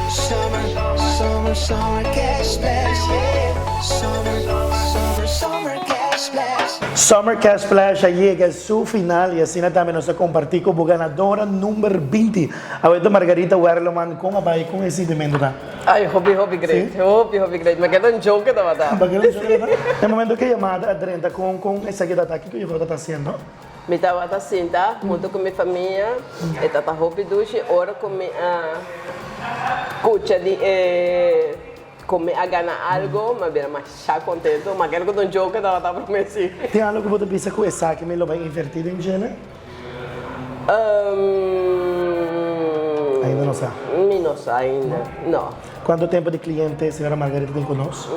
Summer Cash Splash, yeah. Summer Cash Splash. Summer Cash Splash llega a su final y así también nos compartir como ganadora número 20. Ahorita Margarita Werleman, ¿cómo va con ese sentimento? Ay, hobby great. Sí? Hobby great. Me quedo en joke da verdad. En el momento que llamada a con esa que está aquí que yo está haciendo. Me estaba assim, tá? Junto com minha família. Eu estava hobby duche, ora comer cucha de comer a ganhar algo, mas era mais chá contento, mas quero que não jogue da verdade para mim. Tem algo que você pensa com essa que me lo vai invertir em gênero? Ainda não sabe. Não sei ainda, não. Quanto tempo de cliente a senhora Margarita tem conosco?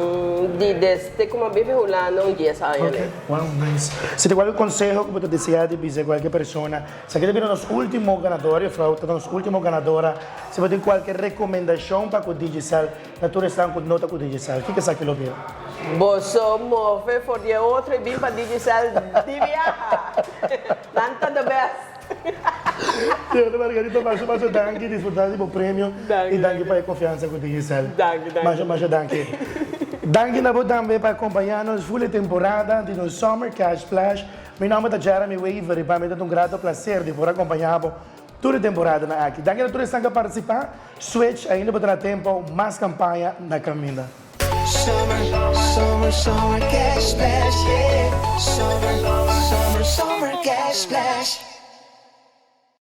Desde como vive rolando um dia, sabe? Ok, wow, nice. Se tem qualquer consejo que você deseja dizer a qualquer pessoa, se aquele vira nos últimos ganadores, frauta nos últimos ganadores, se você tem qualquer recomendação para o digital, na tua restaurante com nota com o digital, o que é aquilo que é? Você move for de outro e vim para digital de viajar. Tanta the best. Senhora Margarita, mas danke, disfrutar do prêmio e danke para a confiança com o digital. Danke. Mas danke. Danke na boa também para acompanhar-nos full temporada de nos Summer Cash Splash. Meu nome é Jeremy Weaver e para mim é um grato prazer de poder acompanhar toda a temporada na aqui. Danke a todos que estão a participar. Switch ainda para ter tempo, mais campanha na caminha. Summer Cash Splash, yeah. Summer Cash Splash.